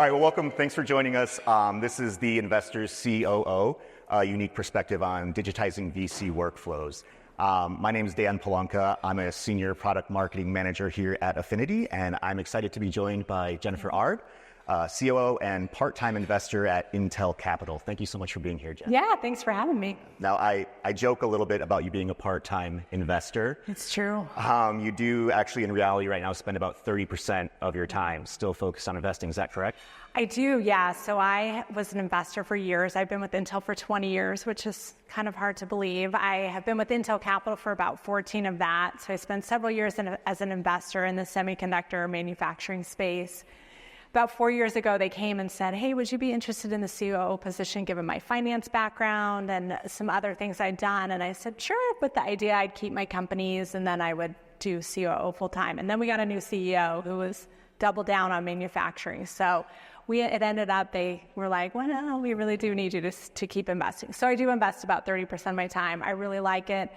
right, well, welcome. Thanks for joining us. This is the Investor's COO, a unique perspective on digitizing VC workflows. My name is Dan Palanca. I'm a senior product marketing manager here at Affinity, and I'm excited to be joined by Jennifer Ard, COO and part-time investor at Intel Capital. Thank you so much for being here, Jen. Yeah, thanks for having me. Now, I joke a little bit about you being a part-time investor. It's true. You do actually, in reality right now, spend about 30% of your time still focused on investing. Is that correct? I do, yeah. So I was an investor for years. I've been with Intel for 20 years, which is kind of hard to believe. I have been with Intel Capital for about 14 of that. So I spent several years as an investor in the semiconductor manufacturing space. About 4 years ago, they came and said, hey, would you be interested in the COO position given my finance background and some other things I'd done? And I said, sure, with the idea I'd keep my companies and then I would do COO full time. And then we got a new CEO who was double down on manufacturing. So it ended up, they were like, well, no, we really do need you to keep investing. So I do invest about 30% of my time. I really like it.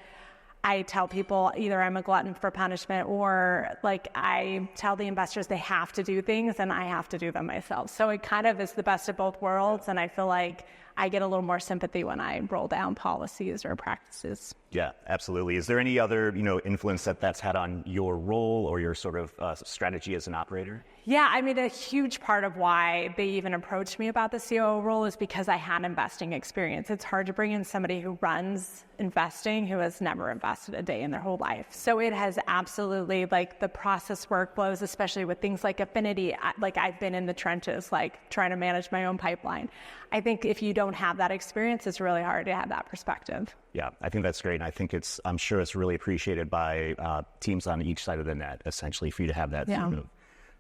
I tell people either I'm a glutton for punishment or like I tell the investors they have to do things and I have to do them myself. So it kind of is the best of both worlds. And I feel like I get a little more sympathy when I roll down policies or practices. Yeah, absolutely. Is there any other, influence that's had on your role or your sort of strategy as an operator? Yeah, I mean, a huge part of why they even approached me about the COO role is because I had investing experience. It's hard to bring in somebody who runs investing who has never invested a day in their whole life. So it has absolutely, like the process workflows, especially with things like Affinity, like I've been in the trenches, like trying to manage my own pipeline. I think if you don't have that experience, it's really hard to have that perspective. Yeah, I think that's great. And I think I'm sure it's really appreciated by teams on each side of the net, essentially, for you to have that sort of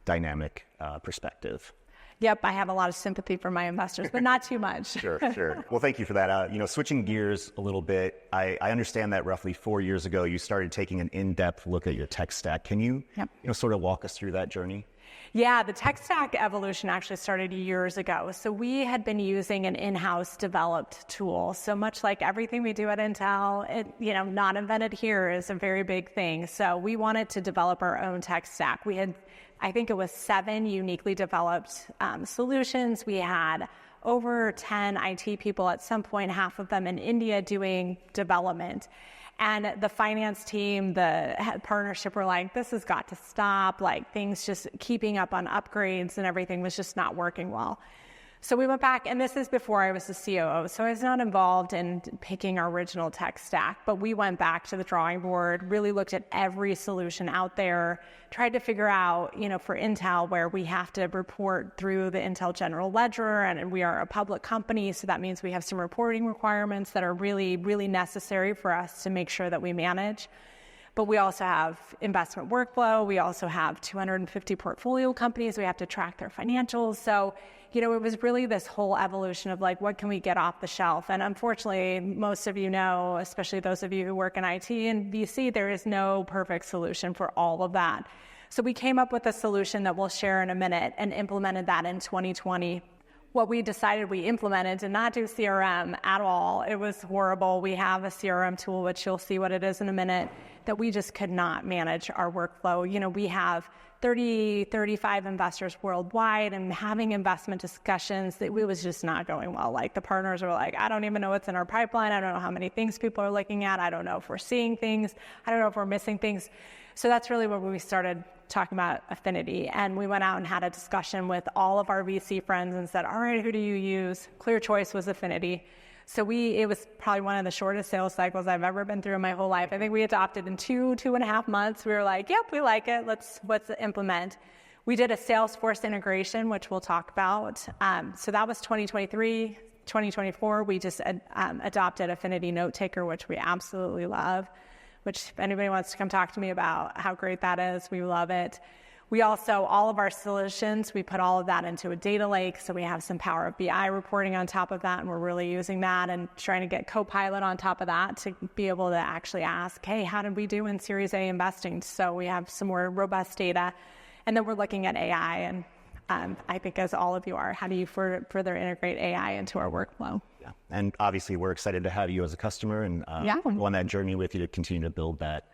dynamic perspective. Yep, I have a lot of sympathy for my investors, but not too much. Sure. Well, thank you for that. Switching gears a little bit, I understand that roughly 4 years ago, you started taking an in-depth look at your tech stack. Can you, sort of walk us through that journey? Yeah, the tech stack evolution actually started years ago. So we had been using an in-house developed tool. So much like everything we do at Intel, not invented here is a very big thing. So we wanted to develop our own tech stack. We had, I think it was 7 uniquely developed solutions. We had over 10 IT people at some point, half of them in India doing development. And the finance team, the partnership were like, this has got to stop. Like things just keeping up on upgrades and everything was just not working well. So we went back, and this is before I was the COO, so I was not involved in picking our original tech stack, but we went back to the drawing board, really looked at every solution out there, tried to figure out, for Intel, where we have to report through the Intel General Ledger, and we are a public company, so that means we have some reporting requirements that are really, really necessary for us to make sure that we manage. But we also have investment workflow. We also have 250 portfolio companies. We have to track their financials. So, it was really this whole evolution of like, what can we get off the shelf? And unfortunately, most of you know, especially those of you who work in IT and VC, there is no perfect solution for all of that. So we came up with a solution that we'll share in a minute and implemented that in 2020. What we decided we implemented did not do CRM at all. It was horrible. We have a CRM tool, which you'll see what it is in a minute, that we just could not manage our workflow. We have 30, 35 investors worldwide, and having investment discussions, it was just not going well. Like the partners were like, I don't even know what's in our pipeline. I don't know how many things people are looking at. I don't know if we're seeing things. I don't know if we're missing things. So that's really where we started talking about Affinity. And we went out and had a discussion with all of our VC friends and said, all right, who do you use? Clear choice was Affinity. So it was probably one of the shortest sales cycles I've ever been through in my whole life. I think we adopted in 2.5 months. We were like, yep, we like it. Let's implement. We did a Salesforce integration, which we'll talk about. So that was 2023. 2024, we just adopted Affinity Note Taker, which we absolutely love, which if anybody wants to come talk to me about how great that is, we love it. We also, all of our solutions, we put all of that into a data lake. So we have some Power BI reporting on top of that, and we're really using that and trying to get Copilot on top of that to be able to actually ask, hey, how did we do in Series A investing? So we have some more robust data. And then we're looking at AI. And I think as all of you are, how do you further integrate AI into our workflow? Yeah, and obviously we're excited to have you as a customer and go on that journey with you to continue to build that.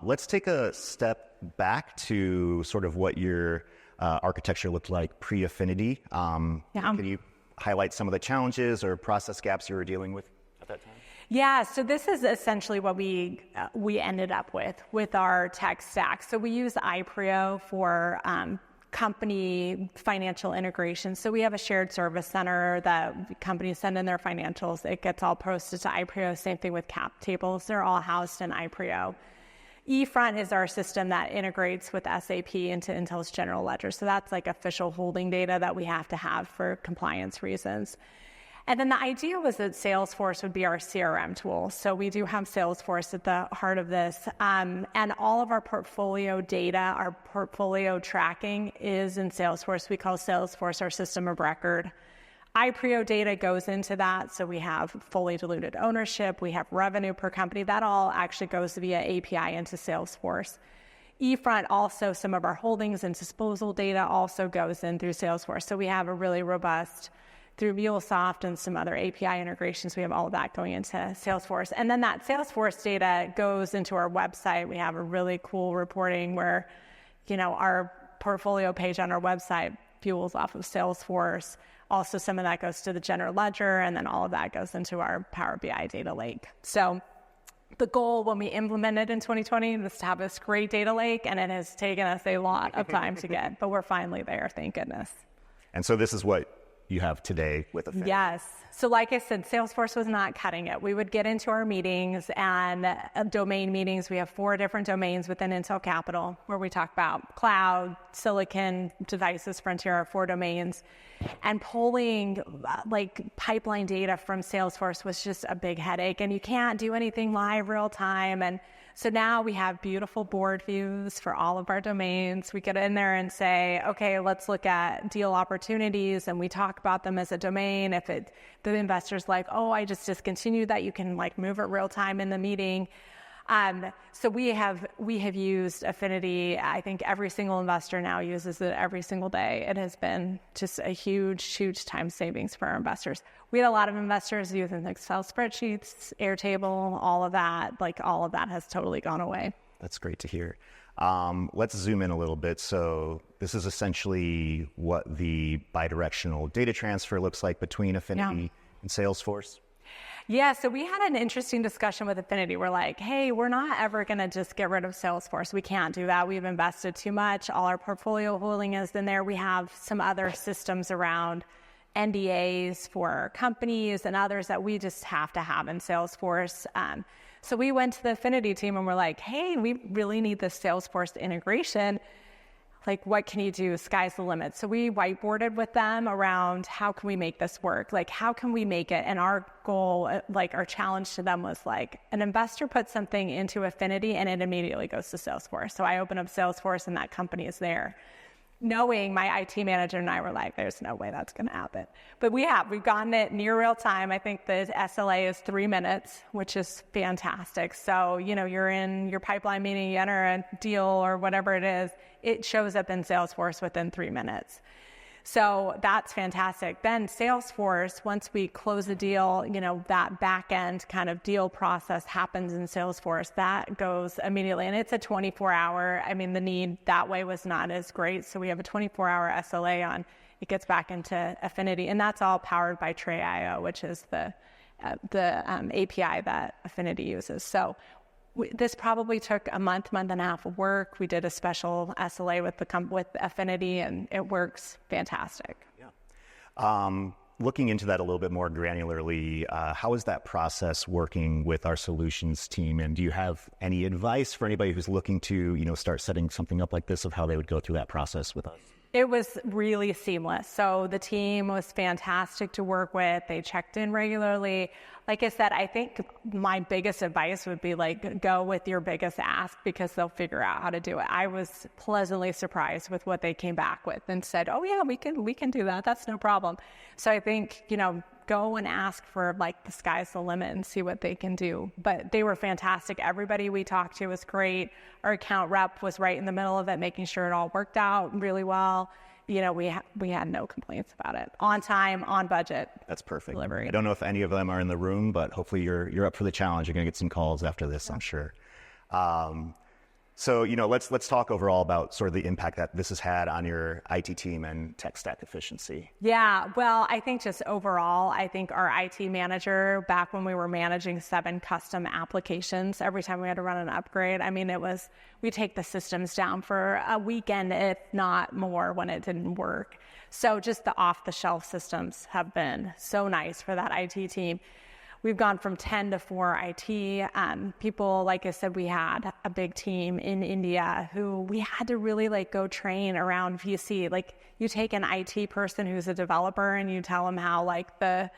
Let's take a step back to sort of what your architecture looked like pre-Affinity. Can you highlight some of the challenges or process gaps you were dealing with at that time? Yeah, so this is essentially what we ended up with our tech stack. So we use iPrio for company financial integration. So we have a shared service center that companies send in their financials. It gets all posted to iPrio. Same thing with cap tables. They're all housed in iPrio. eFront is our system that integrates with SAP into Intel's general ledger. So that's like official holding data that we have to have for compliance reasons. And then the idea was that Salesforce would be our CRM tool. So we do have Salesforce at the heart of this. And all of our portfolio data, our portfolio tracking is in Salesforce. We call Salesforce our system of record. iPrio data goes into that. So we have fully diluted ownership. We have revenue per company. That all actually goes via API into Salesforce. eFront also, some of our holdings and disposal data also goes in through Salesforce. So we have a really robust, through MuleSoft and some other API integrations, we have all of that going into Salesforce. And then that Salesforce data goes into our website. We have a really cool reporting where, our portfolio page on our website fuels off of Salesforce. Also, some of that goes to the general ledger, and then all of that goes into our Power BI data lake. So the goal when we implemented in 2020 was to have this great data lake, and it has taken us a lot of time to get, but we're finally there, thank goodness. And so this is what you have today with Affinity. Yes. So like I said, Salesforce was not cutting it. We would get into our meetings and domain meetings. We have 4 different domains within Intel Capital where we talk about cloud, silicon, devices, frontier, our 4 domains. And pulling pipeline data from Salesforce was just a big headache. And you can't do anything live real time. And so now we have beautiful board views for all of our domains. We get in there and say, okay, let's look at deal opportunities, and we talk about them as a domain. If the investor's like, oh, I just discontinued that, you can move it real time in the meeting. So we have used Affinity. I think every single investor now uses it every single day. It has been just a huge time savings for our investors. We had a lot of investors using Excel spreadsheets, Airtable, all of that. All of that has totally gone away. That's great to hear. Let's zoom in a little bit. So this is essentially what the bidirectional data transfer looks like between Affinity and Salesforce. Yeah, so we had an interesting discussion with Affinity. We're like, hey, we're not ever going to just get rid of Salesforce. We can't do that. We've invested too much. All our portfolio holding is in there. We have some other systems around NDAs for companies and others that we just have to have in Salesforce. So we went to the Affinity team and we're like, hey, we really need this Salesforce integration. What can you do? Sky's the limit. So we whiteboarded with them around how can we make this work? How can we make it? And our goal, our challenge to them was an investor puts something into Affinity and it immediately goes to Salesforce. So I open up Salesforce and that company is there. Knowing my IT manager and I were like, there's no way that's going to happen. But we've gotten it near real time. I think the SLA is 3 minutes, which is fantastic. So, you're in your pipeline meeting, you enter a deal or whatever it is, it shows up in Salesforce within 3 minutes. So that's fantastic. Then Salesforce, once we close the deal, that back end kind of deal process happens in Salesforce. That goes immediately. And it's a 24-hour. The need that way was not as great. So we have a 24-hour SLA on. It gets back into Affinity. And that's all powered by Tray.io, which is the API that Affinity uses. So this probably took a month and a half of work. We did a special SLA with Affinity, and it works fantastic. Yeah. Looking into that a little bit more granularly, how is that process working with our solutions team? And do you have any advice for anybody who's looking to, start setting something up like this, of how they would go through that process with us? It was really seamless. So the team was fantastic to work with. They checked in regularly. Like I said, I think my biggest advice would be go with your biggest ask, because they'll figure out how to do it. I was pleasantly surprised with what they came back with and said, oh yeah, we can do that. That's no problem. So I think, go and ask for the sky's the limit and see what they can do. But they were fantastic. Everybody we talked to was great. Our account rep was right in the middle of it, making sure it all worked out really well. We had no complaints about it. On time, on budget. That's perfect. Delivery. I don't know if any of them are in the room, but hopefully you're up for the challenge. You're going to get some calls after this, I'm sure. So, let's talk overall about sort of the impact that this has had on your IT team and tech stack efficiency. Yeah, well, I think just overall, I think our IT manager, back when we were managing 7 custom applications, every time we had to run an upgrade, I mean, we take the systems down for a weekend, if not more, when it didn't work. So just the off-the-shelf systems have been so nice for that IT team. We've gone from 10 to 4 IT people. Like I said, we had a big team in India who we had to really go train around VC. Like, you take an IT person who's a developer and you tell them how the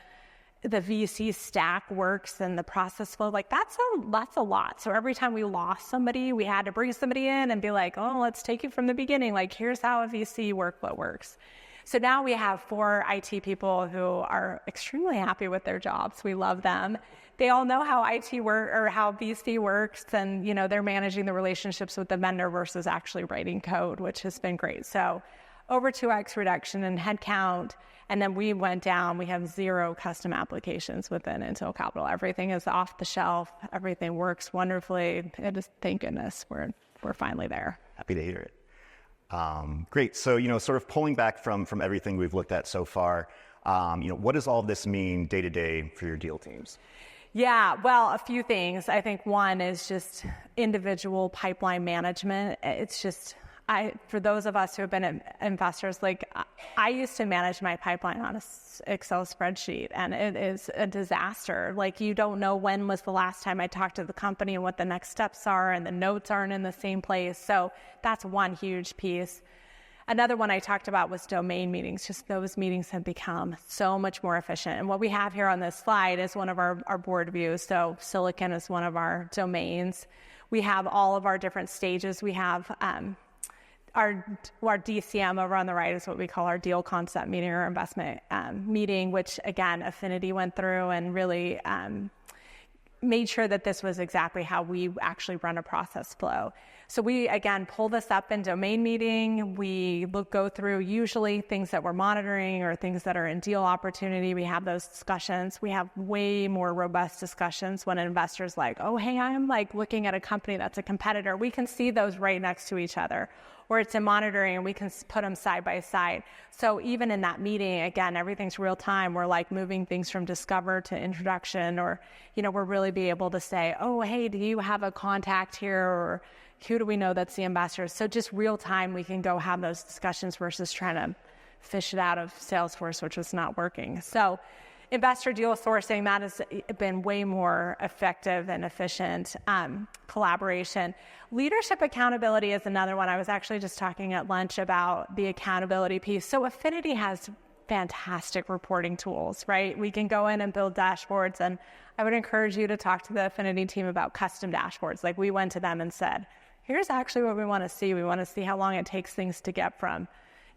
VC stack works and the process flow, that's a lot. So every time we lost somebody, we had to bring somebody in and be like, oh, let's take it from the beginning. Here's how a VC workflow works. So now we have 4 IT people who are extremely happy with their jobs. We love them. They all know how IT work or how VC works, and they're managing the relationships with the vendor versus actually writing code, which has been great. So over 2x reduction in headcount, and then we went down. We have 0 custom applications within Intel Capital. Everything is off the shelf. Everything works wonderfully. Thank goodness we're finally there. Happy to hear it. Great. So, sort of pulling back from everything we've looked at so far, what does all of this mean day to day for your deal teams? Yeah, well, a few things. I think one is just individual pipeline management. It's just, for those of us who have been investors, I used to manage my pipeline on an Excel spreadsheet, and it is a disaster. You don't know when was the last time I talked to the company and what the next steps are, and the notes aren't in the same place. So that's one huge piece. Another one I talked about was domain meetings. Just those meetings have become so much more efficient. And what we have here on this slide is one of our board views. So Silicon is one of our domains. We have all of our different stages. We have our DCM over on the right is what we call our deal concept meeting or investment meeting, which again, Affinity went through and really made sure that this was exactly how we actually run a process flow. So we, again, pull this up in domain meeting. We go through usually things that we're monitoring or things that are in deal opportunity. We have those discussions. We have way more robust discussions when an investor's like, oh, hey, I'm looking at a company that's a competitor. We can see those right next to each other. Or it's in monitoring and we can put them side by side. So even in that meeting, again, everything's real time. We're moving things from discover to introduction, or, we're really be able to say, oh, hey, do you have a contact here? Or who do we know that's the investor? So just real time, we can go have those discussions versus trying to fish it out of Salesforce, which was not working. So investor deal sourcing, that has been way more effective and efficient. Collaboration. Leadership accountability is another one. I was actually just talking at lunch about the accountability piece. So Affinity has fantastic reporting tools, right? We can go in and build dashboards, and I would encourage you to talk to the Affinity team about custom dashboards. We went to them and said, here's actually what we want to see. We want to see how long it takes things to get from,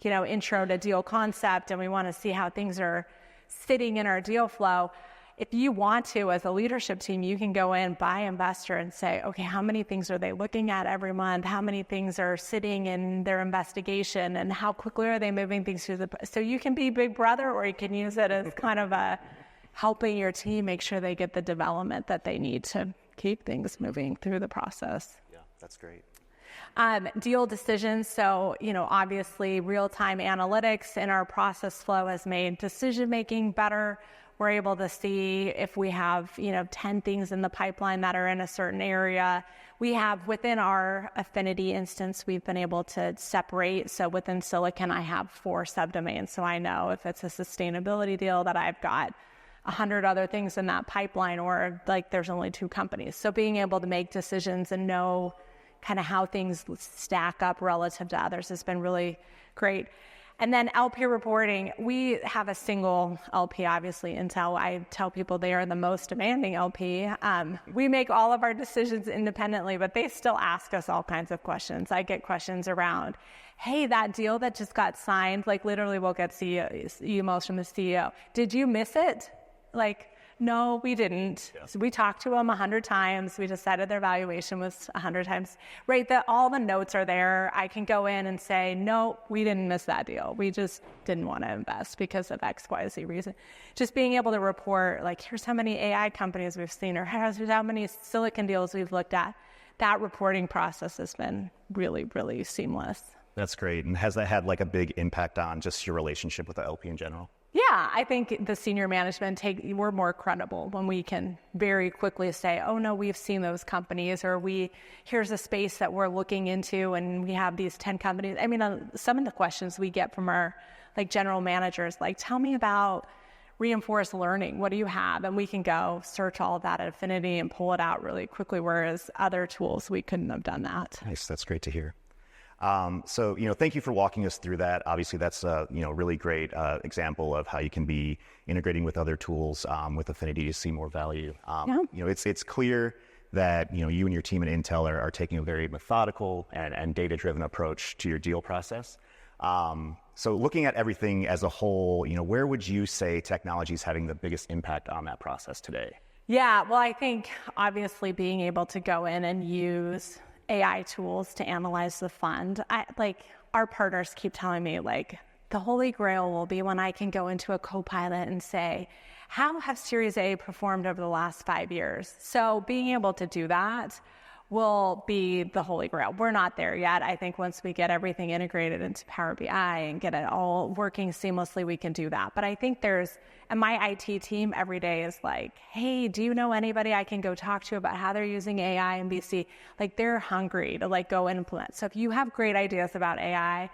intro to deal concept, and we want to see how things are sitting in our deal flow. If you want to, as a leadership team, you can go in by investor and say, okay, how many things are they looking at every month? How many things are sitting in their investigation? And how quickly are they moving things through so you can be big brother, or you can use it as kind of a helping your team make sure they get the development that they need to keep things moving through the process. Yeah, that's great. Deal decisions. So, obviously real-time analytics in our process flow has made decision-making better. We're able to see if we have, 10 things in the pipeline that are in a certain area. We have within our Affinity instance, we've been able to separate. So within Silicon, I have 4 subdomains. So I know if it's a sustainability deal that I've got 100 other things in that pipeline, or there's only 2 companies. So being able to make decisions and know kind of how things stack up relative to others has been really great. And then LP reporting, we have a single LP, obviously, Intel. I tell people they are the most demanding LP. We make all of our decisions independently, but they still ask us all kinds of questions. I get questions around, hey, that deal that just got signed, literally we'll get emails from the CEO. Did you miss it? No, we didn't. Yeah. So we talked to them 100 times. We decided their valuation was 100 times. Right, all the notes are there. I can go in and say, no, we didn't miss that deal. We just didn't want to invest because of X, Y, Z reason. Just being able to report, here's how many AI companies we've seen, or here's how many Silicon deals we've looked at. that reporting process has been really, really seamless. That's great. And has that had like a big impact on just your relationship with the LP in general? Yeah, I think the senior management we're more credible when we can very quickly say, oh no, we've seen those companies, or here's a space that we're looking into and we have these 10 companies. I mean, some of the questions we get from our like general managers, like, tell me about reinforced learning. What do you have? And we can go search all of that at Affinity and pull it out really quickly, whereas other tools, we couldn't have done that. Nice. That's great to hear. So, thank you for walking us through that. Obviously, that's a, really great example of how you can be integrating with other tools with Affinity to see more value. It's clear that, you and your team at Intel are taking a very methodical and data-driven approach to your deal process. So looking at everything as a whole, where would you say technology is having the biggest impact on that process today? Yeah, well, I think obviously being able to go in and use AI tools to analyze the fund. Our partners keep telling me, like, the holy grail will be when I can go into a Copilot and say, how have Series A performed over the last 5 years? So being able to do that will be the holy grail. We're not there yet. I think once we get everything integrated into Power BI and get it all working seamlessly, we can do that. But I think and my IT team every day is like, hey, do you know anybody I can go talk to about how they're using AI and BC? Like, they're hungry to go implement. So if you have great ideas about AI,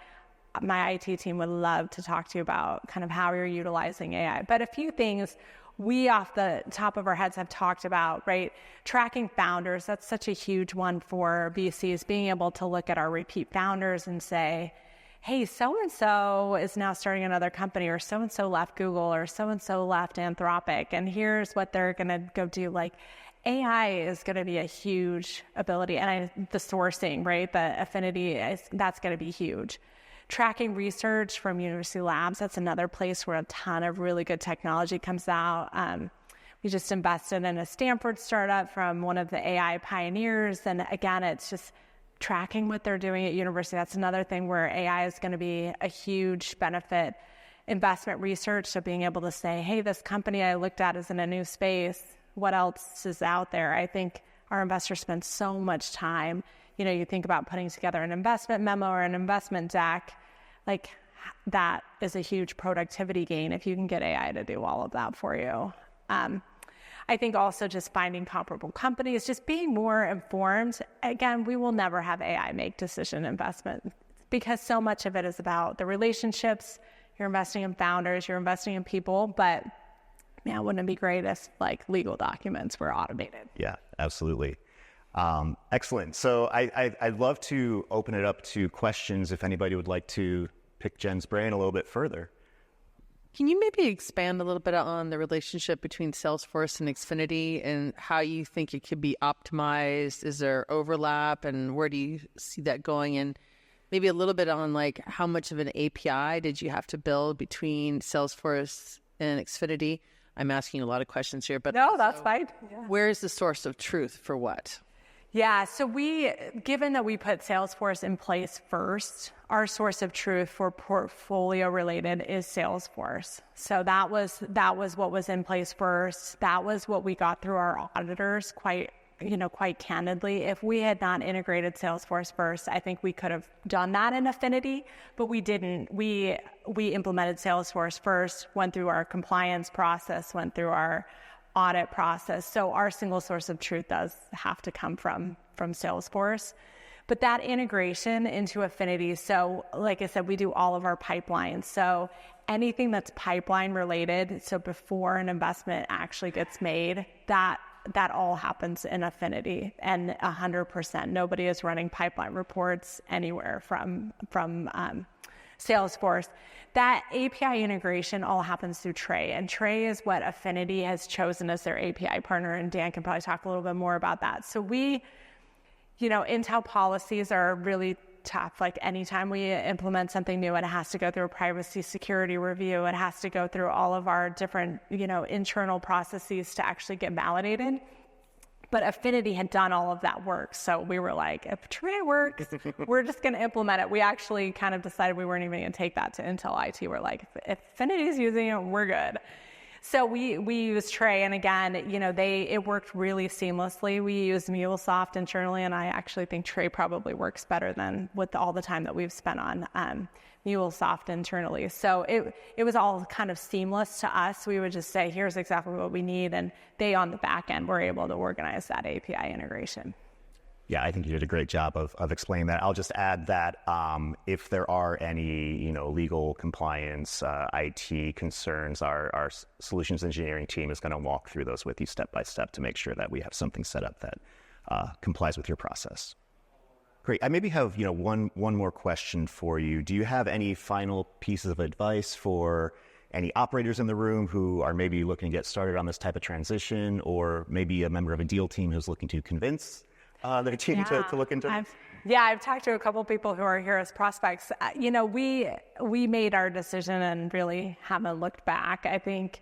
my IT team would love to talk to you about kind of how you're utilizing AI. But a few things we off the top of our heads have talked about, right? Tracking founders, that's such a huge one for VCs, being able to look at our repeat founders and say, hey, so-and-so is now starting another company, or so-and-so left Google, or so-and-so left Anthropic, and here's what they're going to go do. Like, AI is going to be a huge ability, and the sourcing, right? The Affinity, that's going to be huge. Tracking research from university labs, that's another place where a ton of really good technology comes out. We just invested in a Stanford startup from one of the AI pioneers. And again, it's just tracking what they're doing at university. That's another thing where AI is going to be a huge benefit. Investment research, so being able to say, hey, this company I looked at is in a new space. What else is out there? I think our investors spend so much time. You think about putting together an investment memo or an investment deck, like that is a huge productivity gain if you can get AI to do all of that for you. I think also just finding comparable companies, just being more informed. Again, we will never have AI make decision investment because so much of it is about the relationships. You're investing in founders, you're investing in people, but man, wouldn't it be great if legal documents were automated? Yeah, absolutely. Excellent. So I'd love to open it up to questions if anybody would like to pick Jen's brain a little bit further. Can you maybe expand a little bit on the relationship between Salesforce and Xfinity and how you think it could be optimized? Is there overlap and where do you see that going? And maybe a little bit on how much of an API did you have to build between Salesforce and Xfinity? I'm asking a lot of questions here, but no, that's fine. Yeah. Where is the source of truth for what? Yeah, so given that we put Salesforce in place first, our source of truth for portfolio related is Salesforce. So that was what was in place first. That was what we got through our auditors quite candidly. If we had not integrated Salesforce first, I think we could have done that in Affinity, but we didn't. We implemented Salesforce first, went through our compliance process, went through our audit process. So our single source of truth does have to come from Salesforce. But that integration into Affinity, so like I said, we do all of our pipelines. So anything that's pipeline related, so before an investment actually gets made, that all happens in Affinity, and 100%. Nobody is running pipeline reports anywhere from Salesforce. That API integration all happens through Tray, and Tray is what Affinity has chosen as their API partner, and Dan can probably talk a little bit more about that. So Intel policies are really tough. Like anytime we implement something new, it has to go through a privacy security review. It has to go through all of our different, internal processes to actually get validated. But Affinity had done all of that work. So we were like, if Tray works, we're just going to implement it. We actually kind of decided we weren't even going to take that to Intel IT. We're like, if Affinity's using it, we're good. So we use Tray, and again, it worked really seamlessly. We use MuleSoft internally, and I actually think Tray probably works better than with all the time that we've spent on MuleSoft internally. So it was all kind of seamless to us. We would just say, here's exactly what we need, and they on the back end were able to organize that API integration. Yeah, I think you did a great job of explaining that. I'll just add that if there are any, legal compliance, IT concerns, our solutions engineering team is going to walk through those with you step by step to make sure that we have something set up that complies with your process. Great. I maybe have, one more question for you. Do you have any final pieces of advice for any operators in the room who are maybe looking to get started on this type of transition, or maybe a member of a deal team who's looking to convince their team to look into it? I've talked to a couple of people who are here as prospects. We made our decision and really haven't looked back. I think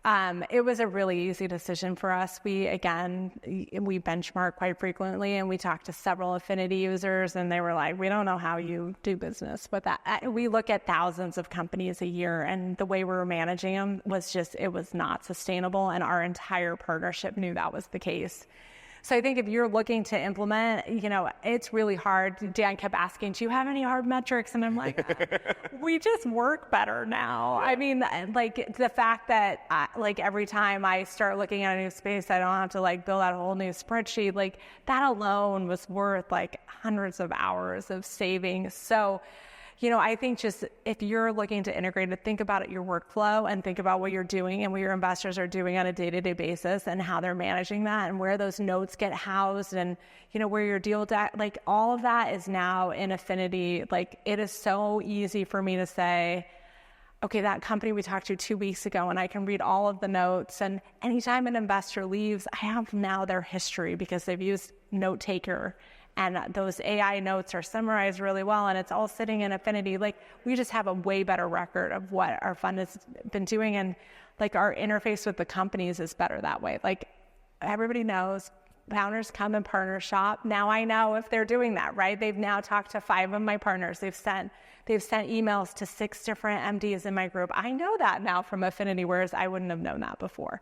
it was a really easy decision for us. We benchmark quite frequently, and we talked to several Affinity users, and they were like, we don't know how you do business with that. We look at thousands of companies a year, and the way we were managing them it was not sustainable, and our entire partnership knew that was the case. So I think if you're looking to implement, it's really hard. Dan kept asking, do you have any hard metrics? And I'm like, we just work better now. Yeah. I mean, the fact that every time I start looking at a new space, I don't have to build out a whole new spreadsheet. That alone was worth hundreds of hours of savings. So, I think just if you're looking to integrate it, think about your workflow and think about what you're doing and what your investors are doing on a day-to-day basis and how they're managing that and where those notes get housed and, where your deal deck, all of that is now in Affinity. It is so easy for me to say, okay, that company we talked to 2 weeks ago, and I can read all of the notes. And anytime an investor leaves, I have now their history because they've used Note Taker. And those AI notes are summarized really well, and it's all sitting in Affinity. We just have a way better record of what our fund has been doing, and our interface with the companies is better that way. Everybody knows founders come and partners shop. Now I know if they're doing that, right? They've now talked to 5 of my partners. They've sent emails to 6 different MDs in my group. I know that now from Affinity, whereas I wouldn't have known that before.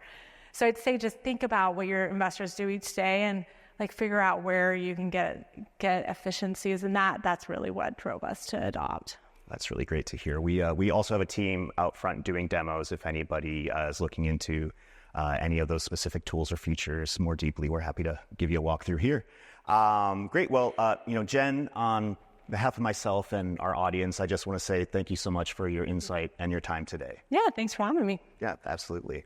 So I'd say just think about what your investors do each day and figure out where you can get efficiencies, and that's really what drove us to adopt. That's really great to hear. We also have a team out front doing demos. If anybody is looking into any of those specific tools or features more deeply, we're happy to give you a walkthrough here. Great. Well, Jen, on behalf of myself and our audience, I just want to say thank you so much for your insight and your time today. Yeah, thanks for having me. Yeah, absolutely.